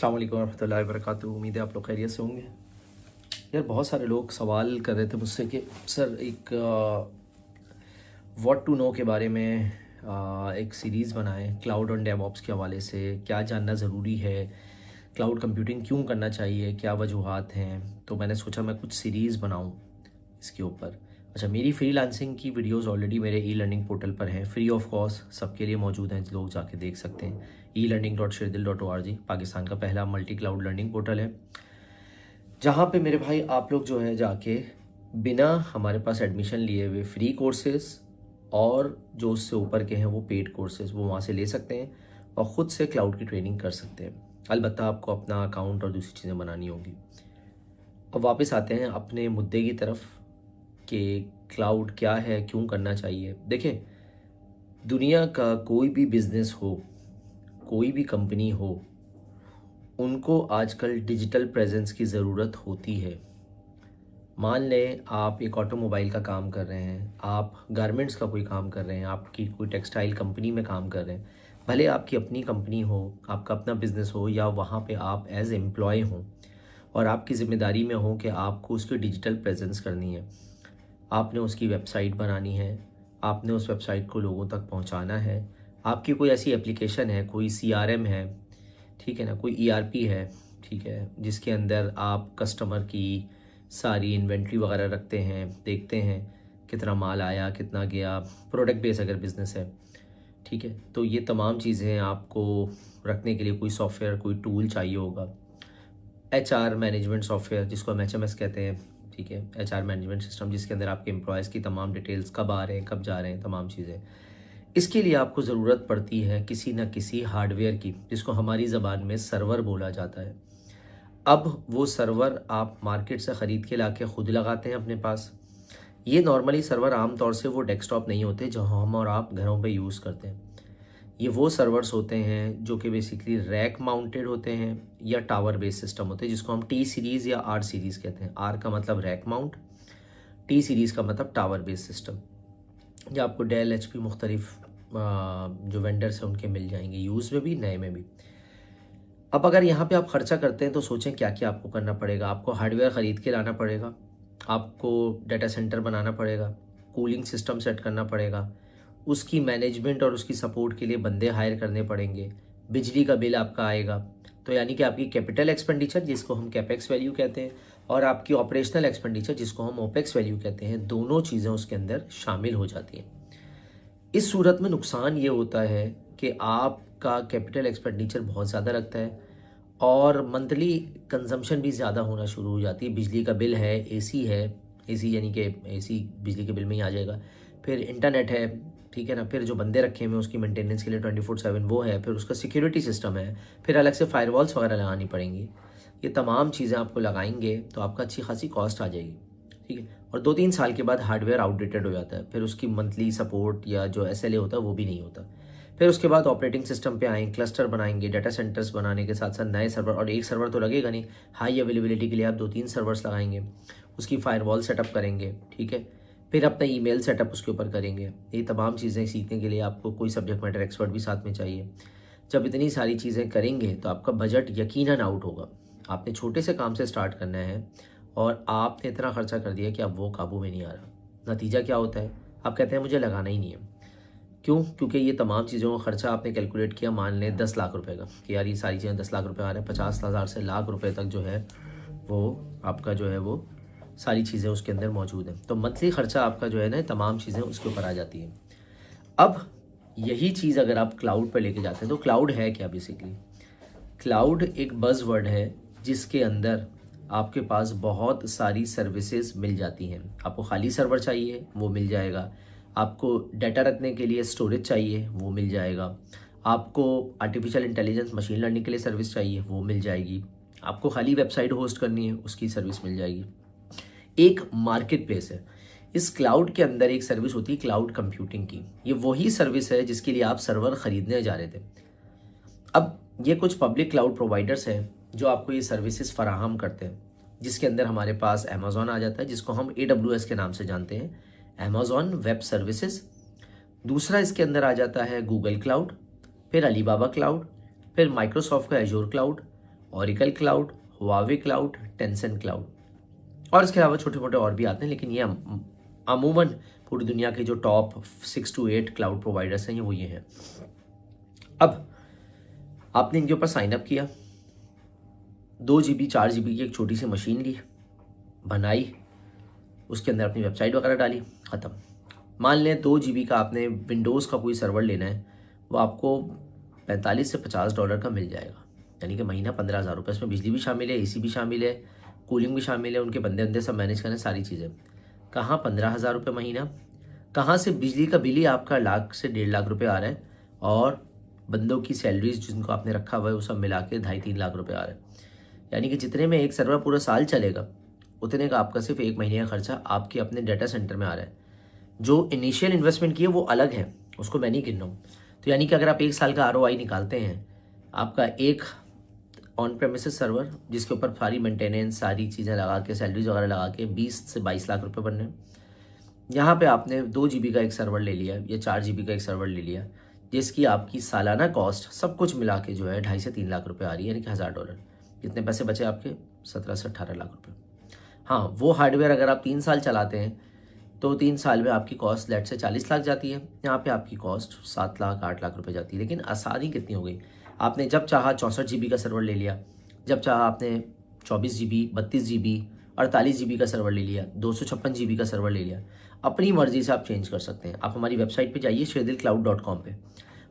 अस्सलाम वालेकुम रहमतुल्लाहि व बरकातुहू। उम्मीद है आप लोग खैरियत से होंगे। यार बहुत सारे लोग सवाल कर रहे थे मुझसे कि सर एक व्हाट टू नो के बारे में एक सीरीज़ बनाएं क्लाउड और डेवऑप्स के हवाले से। क्या जानना ज़रूरी है, क्लाउड कंप्यूटिंग क्यों करना चाहिए, क्या वजूहात हैं। तो मैंने सोचा मैं कुछ सीरीज़ बनाऊं इसके ऊपर। अच्छा, मेरी फ्रीलांसिंग की वीडियोस ऑलरेडी मेरे ई लर्निंग पोर्टल पर हैं, फ्री ऑफ कॉस्ट सबके लिए मौजूद हैं, लोग जाके देख सकते हैं। elearning.sherdill.org पाकिस्तान का पहला मल्टी क्लाउड लर्निंग पोर्टल है, जहाँ पे मेरे भाई आप लोग जो है जाके बिना हमारे पास एडमिशन लिए हुए फ्री कोर्सेज और जो उससे ऊपर के हैं वो पेड कोर्सेज वो वहाँ से ले सकते हैं और ख़ुद से क्लाउड की ट्रेनिंग कर सकते हैं। अलबत्ता आपको अपना अकाउंट और दूसरी चीज़ें बनानी होगी। अब वापस आते हैं अपने मुद्दे की तरफ कि क्लाउड क्या है, क्यों करना चाहिए। देखें, दुनिया का कोई भी बिज़नेस हो, कोई भी कंपनी हो, उनको आजकल डिजिटल प्रेजेंस की ज़रूरत होती है। मान लें आप एक ऑटोमोबाइल का काम कर रहे हैं, आप गारमेंट्स का कोई काम कर रहे हैं, आपकी कोई टेक्सटाइल कंपनी में काम कर रहे हैं, भले आपकी अपनी कंपनी हो, आपका अपना बिज़नेस हो या वहाँ पे आप एज एम्प्लॉय हों और आपकी ज़िम्मेदारी में हो कि आपको उसकी डिजिटल प्रेजेंस करनी है। आपने उसकी वेबसाइट बनानी है, आपने उस वेबसाइट को लोगों तक पहुंचाना है। आपकी कोई ऐसी एप्लीकेशन है, कोई CRM है, ठीक है ना, कोई ERP है, ठीक है, जिसके अंदर आप कस्टमर की सारी इन्वेंट्री वगैरह रखते हैं, देखते हैं कितना माल आया, कितना गया, प्रोडक्ट बेस अगर बिज़नेस है, ठीक है। तो ये तमाम चीज़ें आपको रखने के लिए कोई सॉफ्टवेयर, कोई टूल चाहिए होगा। HR मैनेजमेंट सॉफ्टवेयर जिसको हम HMS कहते हैं, ठीक है, HR मैनेजमेंट सिस्टम, जिसके अंदर आपके एम्प्लॉयज़ की तमाम डिटेल्स, कब आ रहे हैं, कब जा रहे हैं, तमाम चीज़ें। इसके लिए आपको ज़रूरत पड़ती है किसी न किसी हार्डवेयर की, जिसको हमारी ज़बान में सर्वर बोला जाता है। अब वो सर्वर आप मार्केट से ख़रीद के लाके ख़ुद लगाते हैं अपने पास। ये नॉर्मली सर्वर आम तौर से वो डेस्कटॉप नहीं होते जो हम और आप घरों पे यूज़ करते हैं। ये वो सर्वर्स होते हैं जो कि बेसिकली रैक माउंटेड होते हैं या टावर बेस्ड सिस्टम होते हैं, जिसको हम T सीरीज़ या R सीरीज़ कहते हैं। R का मतलब रैक माउंट, T सीरीज़ का मतलब टावर बेस्ड सिस्टम। या आपको डेल HP मुख्तलिफ जो वेंडर्स हैं उनके मिल जाएंगे, यूज़ में भी, नए में भी। अब अगर यहाँ पे आप ख़र्चा करते हैं तो सोचें क्या क्या आपको करना पड़ेगा। आपको हार्डवेयर ख़रीद के लाना पड़ेगा, आपको डाटा सेंटर बनाना पड़ेगा, कूलिंग सिस्टम सेट करना पड़ेगा, उसकी मैनेजमेंट और उसकी सपोर्ट के लिए बंदे हायर करने पड़ेंगे, बिजली का बिल आपका आएगा। तो यानी कि आपकी कैपिटल एक्सपेंडिचर जिसको हम कैपेक्स वैल्यू कहते हैं और आपकी ऑपरेशनल एक्सपेंडिचर जिसको हम ओपेक्स वैल्यू कहते हैं, दोनों चीज़ें उसके अंदर शामिल हो जाती हैं। इस सूरत में नुकसान ये होता है कि आपका कैपिटल एक्सपेंडिचर बहुत ज़्यादा लगता है और मंथली कंजम्पशन भी ज़्यादा होना शुरू हो जाती है। बिजली का बिल है, AC है, AC यानी कि AC बिजली के बिल में ही आ जाएगा, फिर इंटरनेट है, ठीक है ना, फिर जो बंदे रखे हुए उसकी मेंटेनेंस के लिए 24/7 वो है, फिर उसका सिक्योरिटी सिस्टम है, फिर अलग से फायरवॉल्स वगैरह लगानी पड़ेंगी। ये तमाम चीज़ें आपको लगाएंगे तो आपका अच्छी खासी कॉस्ट आ जाएगी, ठीक है। और 2-3 साल के बाद हार्डवेयर आउटडेटेड हो जाता है, फिर उसकी मंथली सपोर्ट या जो SLA होता है वो भी नहीं होता। फिर उसके बाद ऑपरेटिंग सिस्टम पे आएँ, क्लस्टर बनाएंगे, डाटा सेंटर्स बनाने के साथ साथ नए सर्वर, और एक सर्वर तो लगेगा नहीं, हाई अवेलेबिलिटी के लिए आप 2-3 सर्वर्स लगाएंगे, उसकी फायरवॉल सेटअप करेंगे, ठीक है। फिर अपना ईमेल सेटअप उसके ऊपर करेंगे। ये तमाम चीज़ें सीखने के लिए आपको कोई सब्जेक्ट मैटर एक्सपर्ट भी साथ में चाहिए। जब इतनी सारी चीज़ें करेंगे तो आपका बजट यकीनन आउट होगा। आपने छोटे से काम से स्टार्ट करना है और आपने इतना खर्चा कर दिया कि अब वो काबू में नहीं आ रहा। नतीजा क्या होता है, आप कहते हैं मुझे लगाना ही नहीं है। क्यों? क्योंकि ये तमाम चीज़ों का खर्चा आपने कैलकुलेट किया, मान लें 10 लाख रुपए का, कि यार ये सारी चीज़ें 10 लाख रुपए आ रहे हैं। 50,000 से लाख रुपए तक जो है वो आपका जो है वो सारी चीज़ें उसके अंदर मौजूद हैं। तो मंथली खर्चा आपका जो है ना, तमाम चीज़ें उसके ऊपर आ जाती हैं। अब यही चीज़ अगर आप क्लाउड पर लेके जाते हैं तो क्लाउड है क्या? बेसिकली क्लाउड एक बज़ वर्ड है जिसके अंदर आपके पास बहुत सारी सर्विसेज मिल जाती हैं। आपको खाली सर्वर चाहिए वो मिल जाएगा, आपको डाटा रखने के लिए स्टोरेज चाहिए वो मिल जाएगा, आपको आर्टिफिशियल इंटेलिजेंस मशीन लर्निंग के लिए सर्विस चाहिए वो मिल जाएगी, आपको खाली वेबसाइट होस्ट करनी है उसकी सर्विस मिल जाएगी। एक मार्केट प्लेस है। इस क्लाउड के अंदर एक सर्विस होती है क्लाउड कंप्यूटिंग की। ये वही सर्विस है जिसके लिए आप सर्वर खरीदने जा रहे थे। अब ये कुछ पब्लिक क्लाउड प्रोवाइडर्स हैं जो आपको ये सर्विसेज फराहम करते हैं, जिसके अंदर हमारे पास अमेज़ॉन आ जाता है जिसको हम AWS के नाम से जानते हैं, अमेज़ॉन वेब सर्विसेज। दूसरा इसके अंदर आ जाता है गूगल क्लाउड, फिर अलीबाबा क्लाउड, फिर माइक्रोसॉफ्ट का Azure cloud, Oracle cloud, Huawei cloud, Tencent cloud, और इसके अलावा छोटे मोटे और भी आते हैं, लेकिन ये अमूमन पूरी दुनिया के जो टॉप 6 to 8 क्लाउड प्रोवाइडर्स हैं वो ये हैं। अब आपने इनके ऊपर साइन अप किया, 2 GB 4 GB की एक छोटी सी मशीन ली, बनाई, उसके अंदर अपनी वेबसाइट वगैरह डाली, ख़त्म। मान लें 2 GB का आपने विंडोज़ का कोई सर्वर लेना है, वो आपको 45 से $50 का मिल जाएगा, यानी कि महीना 15,000 रुपये। इसमें बिजली भी शामिल है, AC भी शामिल है, कूलिंग भी शामिल है, उनके बंदे सब मैनेज करें, सारी चीज़ें। कहाँ 15,000 रुपये महीना, कहाँ से बिजली का बिल ही आपका लाख से 1.5 लाख रुपये आ रहा है, और बंदों की सैलरीज जिनको आपने रखा हुआ है वो सब मिला के 2.5-3 लाख रुपये आ रहे हैं। यानी कि जितने में एक सर्वर पूरा साल चलेगा उतने का आपका सिर्फ 1 महीने का खर्चा आपके अपने डाटा सेंटर में आ रहा है। जो इनिशियल इन्वेस्टमेंट की है वो अलग है, उसको मैं नहीं गिन रहा हूँ। तो यानी कि अगर आप 1 साल का ROI निकालते हैं, आपका एक ऑन प्रेमिसेस सर्वर जिसके ऊपर सारी मेंटेनेंस, सारी चीज़ें लगा के, सैलरीज वगैरह लगा के 20 से 22 लाख रुपए बन रहे हैं। यहाँ पे आपने 2 GB का एक सर्वर ले लिया या 4 GB का एक सर्वर ले लिया, जिसकी आपकी सालाना कॉस्ट सब कुछ मिला के जो है 2.5 से 3 लाख रुपए आ रही है, यानी कि $1000। कितने पैसे बचे आपके? 17 से 18 लाख रुपए। हाँ, वो हार्डवेयर अगर आप 3 साल चलाते हैं तो 3 साल में आपकी कॉस्ट लेट से 40 लाख जाती है, यहाँ पे आपकी कॉस्ट 7 लाख 8 लाख रुपए जाती है। लेकिन आसानी कितनी हो गई, आपने जब चाहा 64 GB का सर्वर ले लिया, जब चाहा आपने 24 GB, 32 GB, 48 GB का सर्वर ले लिया, 256 GB का सर्वर ले लिया, अपनी मर्जी से आप चेंज कर सकते हैं। आप हमारी वेबसाइट पे जाइए sharedilcloud.com पे,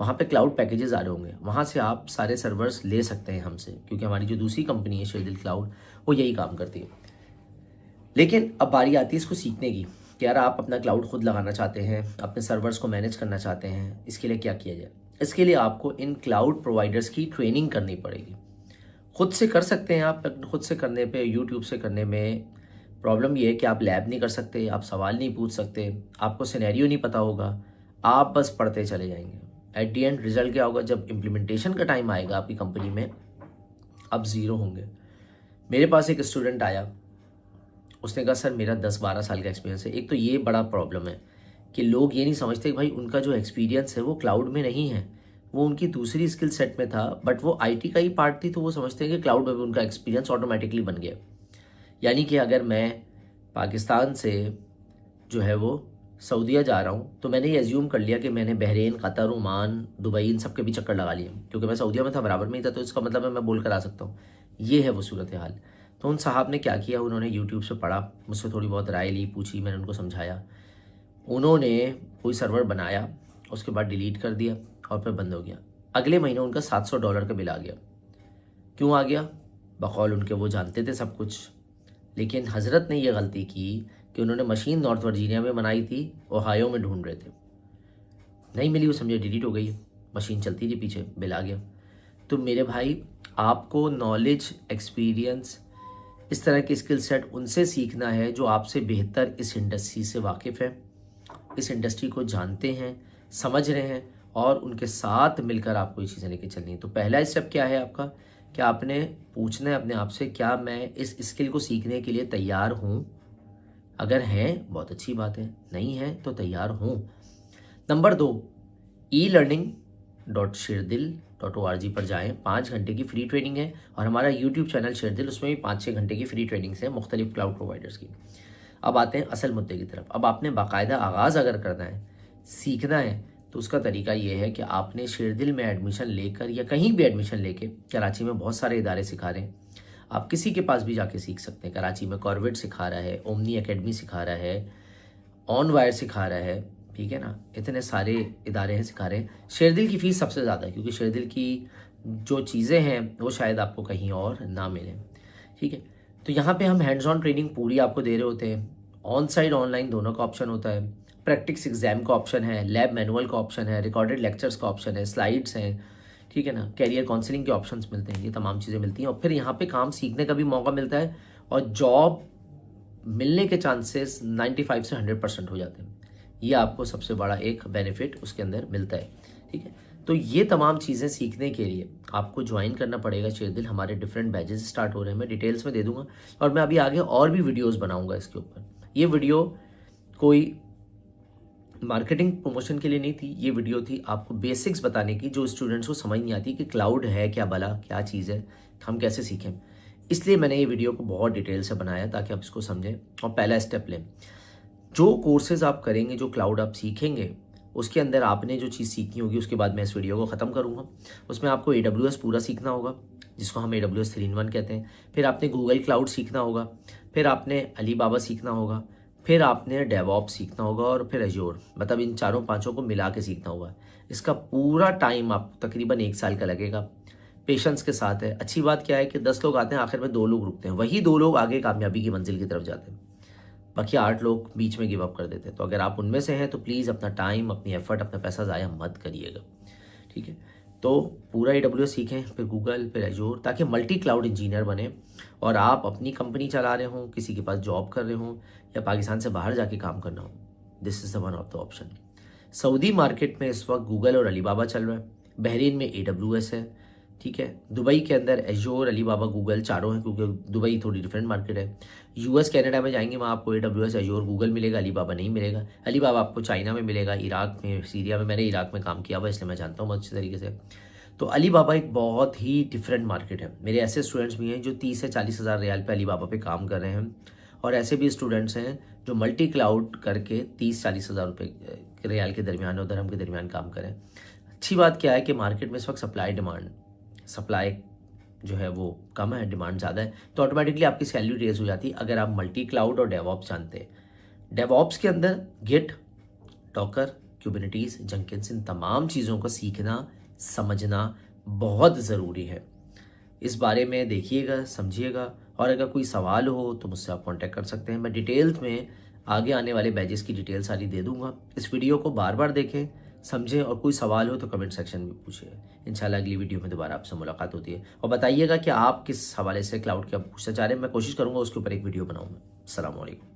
वहाँ पे क्लाउड पैकेजेस आ रहे होंगे, वहाँ से आप सारे सर्वर्स ले सकते हैं हमसे, क्योंकि हमारी जो दूसरी कंपनी है शेरदिल क्लाउड वो यही काम करती है। लेकिन अब बारी आती है इसको सीखने की कि यार आप अपना क्लाउड खुद लगाना चाहते हैं, अपने सर्वर्स को मैनेज करना चाहते हैं, इसके लिए क्या किया जाए। इसके लिए आपको इन क्लाउड प्रोवाइडर्स की ट्रेनिंग करनी पड़ेगी। खुद से कर सकते हैं आप, खुद से करने पे, यूट्यूब से करने में प्रॉब्लम ये है कि आप लैब नहीं कर सकते, आप सवाल नहीं पूछ सकते, आपको सिनेरियो नहीं पता होगा, आप बस पढ़ते चले जाएंगे। एट दी एंड रिजल्ट क्या होगा, जब इम्प्लीमेंटेशन का टाइम आएगा आपकी कंपनी में, आप ज़ीरो होंगे। मेरे पास एक स्टूडेंट आया, उसने कहा सर मेरा 10-12 साल का एक्सपीरियंस है। एक तो ये बड़ा प्रॉब्लम है कि लोग ये नहीं समझते कि भाई उनका जो एक्सपीरियंस है वो क्लाउड में नहीं है, वो उनकी दूसरी स्किल सेट में था, बट वो IT का ही पार्ट थी, तो वो समझते हैं कि क्लाउड में भी उनका एक्सपीरियंस ऑटोमेटिकली बन गया। यानी कि अगर मैं पाकिस्तान से जो है वो सऊदीया जा रहा हूँ तो मैंने ये एज्यूम कर लिया कि मैंने बहरीन, कतर, ओमान, दुबई, इन सब के भी चक्कर लगा लिए, क्योंकि मैं सऊदीया में था, बराबर में ही था, तो इसका मतलब है मैं बोल कर आ सकता हूँ। ये है वो सूरत हाल। तो उन साहब ने क्या किया, उन्होंने यूट्यूब से पढ़ा, मुझसे थोड़ी बहुत राय ली, पूछी, मैंने उनको समझाया, उन्होंने कोई सर्वर बनाया, उसके बाद डिलीट कर दिया और फिर बंद हो गया। अगले महीने उनका $700 का बिल आ गया। क्यों आ गया? बकौल उनके वो जानते थे सब कुछ, लेकिन हज़रत ने यह गलती की कि उन्होंने मशीन नॉर्थ वर्जीनिया में बनाई थी, ओहायो में ढूंढ रहे थे, नहीं मिली, वो समझे डिलीट हो गई, मशीन चलती थी पीछे, बिल आ गया। तो मेरे भाई, आपको नॉलेज, एक्सपीरियंस, इस तरह की स्किल सेट उनसे सीखना है जो आपसे बेहतर इस इंडस्ट्री से वाकिफ़ है, इस इंडस्ट्री को जानते हैं, समझ रहे हैं, और उनके साथ मिलकर आपको ये चीज़ें लेके चलनी है। तो पहला स्टेप क्या है आपका, कि आपने पूछना है अपने आप से, क्या मैं इस स्किल को सीखने के लिए तैयार हूँ? अगर हैं बहुत अच्छी बात है, नहीं है तो तैयार हूँ। नंबर 2, elearning.शेरदिल.org पर जाएं, 5 घंटे की फ्री ट्रेनिंग है, और हमारा यूट्यूब चैनल शेरदिल, उसमें भी 5-6 घंटे की फ्री ट्रेनिंग्स हैं मुख्तलिफ क्लाउड प्रोवाइडर्स की। अब आते हैं असल मुद्दे की तरफ। अब आपने बाकायदा आगाज़ अगर करना है, सीखना है, तो उसका तरीका ये है कि आपने शेरदिल में एडमिशन लेकर, या कहीं भी एडमिशन लेके, कराची में बहुत सारे इदारे सिखा रहे हैं, आप किसी के पास भी जाके सीख सकते हैं। कराची में कॉर्वेट सिखा रहा है, ओमनी एकेडमी सिखा रहा है, ऑन वायर सिखा रहा है, ठीक है ना, इतने सारे इदारे हैं सिखा रहे हैं। शेरदिल की फ़ीस सबसे ज़्यादा है, क्योंकि शेरदिल की जो चीज़ें हैं वो शायद आपको कहीं और ना मिलें, ठीक है। तो यहाँ पे हम हैंड्स ऑन ट्रेनिंग पूरी आपको दे रहे होते हैं, ऑन साइड ऑनलाइन दोनों का ऑप्शन होता है, प्रैक्टिस एग्जाम का ऑप्शन है, लैब मैनुअल का ऑप्शन है, रिकॉर्डेड लेक्चर्स का ऑप्शन है, स्लाइड्स हैं, ठीक है ना, कैरियर काउंसलिंग के ऑप्शंस मिलते हैं, ये तमाम चीज़ें मिलती हैं। और फिर यहाँ पे काम सीखने का भी मौका मिलता है, और जॉब मिलने के चांसेस 95 से 100% हो जाते हैं। ये आपको सबसे बड़ा एक बेनिफिट उसके अंदर मिलता है, ठीक है। तो ये तमाम चीज़ें सीखने के लिए आपको ज्वाइन करना पड़ेगा शेरदिल। हमारे डिफरेंट बैचेस स्टार्ट हो रहे हैं, मैं डिटेल्स में दे दूंगा, और मैं अभी आगे और भी वीडियोस बनाऊंगा इसके ऊपर। ये वीडियो कोई मार्केटिंग प्रमोशन के लिए नहीं थी, ये वीडियो थी आपको बेसिक्स बताने की, जो स्टूडेंट्स को समझ नहीं आती कि क्लाउड है क्या, भला क्या चीज़ है, हम कैसे सीखें। इसलिए मैंने ये वीडियो को बहुत डिटेल से बनाया ताकि आप इसको समझें और पहला स्टेप लें। जो कोर्सेज आप करेंगे, जो क्लाउड आप सीखेंगे, उसके अंदर आपने जो चीज़ सीखनी होगी, उसके बाद मैं इस वीडियो को ख़त्म करूँगा। उसमें आपको AWS पूरा सीखना होगा, जिसको हम AWS 3-in-1 कहते हैं। फिर आपने गूगल क्लाउड सीखना होगा, फिर आपने अलीबाबा सीखना होगा, फिर आपने डेवऑप्स सीखना होगा और फिर एज्योर, मतलब इन चारों पांचों को मिला के सीखना होगा। इसका पूरा टाइम आपको तकरीबन 1 साल का लगेगा। पेशेंस के साथ है। अच्छी बात क्या है कि 10 लोग आते हैं, आखिर में 2 लोग रुकते हैं, वही 2 लोग आगे कामयाबी की मंजिल की तरफ जाते हैं, बाकी 8 लोग बीच में गिव अप कर देते हैं। तो अगर आप उनमें से हैं तो प्लीज़ अपना टाइम, अपनी एफर्ट, अपना पैसा ज़ाया मत करिएगा, ठीक है। तो पूरा AWS सीखें, फिर गूगल, फिर एज्योर, ताकि मल्टी क्लाउड इंजीनियर बने और आप अपनी कंपनी चला रहे हों, किसी के पास जॉब कर रहे हों या पाकिस्तान से बाहर जाके काम करना हो, this is the one of the option. Saudi market में इस वक्त गूगल और अलीबाबा चल रहा है, बहरीन में AWS है, ठीक है। दुबई के अंदर एज्योर, अलीबाबा, गूगल चारों हैं, क्योंकि दुबई थोड़ी डिफरेंट मार्केट है। US कनाडा में जाएंगे, वहाँ आपको AWS, एज्योर, गूगल मिलेगा, अलीबाबा नहीं मिलेगा। अलीबाबा आपको चाइना में मिलेगा, इराक में, सीरिया में। मैंने इराक में काम किया हुआ, इसलिए मैं जानता हूँ अच्छे तरीके से। तो अलीबाबा एक बहुत ही डिफरेंट मार्केट है। मेरे ऐसे स्टूडेंट्स भी हैं जो 30 से 40 हज़ार रियाल पे अलीबाबा पे काम कर रहे हैं, और ऐसे भी स्टूडेंट्स हैं जो मल्टी क्लाउड करके 30-40 हज़ार रुपये रियाल के दरमियान और दरहम के दरमियान काम करें। अच्छी बात क्या है कि मार्केट में इस वक्त सप्लाई जो है वो कम है, डिमांड ज़्यादा है, तो ऑटोमेटिकली आपकी सैलरी रेज हो जाती है अगर आप मल्टी क्लाउड और डेवऑप्स जानते हैं। डेवऑप्स के अंदर गिट, डॉकर, क्यूबरनेटीज, जेंकिंस, इन तमाम चीज़ों को सीखना, समझना बहुत ज़रूरी है। इस बारे में देखिएगा, समझिएगा, और अगर कोई सवाल हो तो मुझसे आप कांटेक्ट कर सकते हैं। मैं डिटेल्स में आगे आने वाले बैचेस की डिटेल सारी दे दूंगा। इस वीडियो को बार बार देखें, समझें, और कोई सवाल हो तो कमेंट सेक्शन में पूछिए। इंशाल्लाह अगली वीडियो में दोबारा आपसे मुलाकात होती है, और बताइएगा कि आप किस हवाले से क्लाउड का पूछना चाह रहे हैं। मैं कोशिश करूँगा उसके ऊपर एक वीडियो बनाऊँगा। अस्सलाम वालेकुम।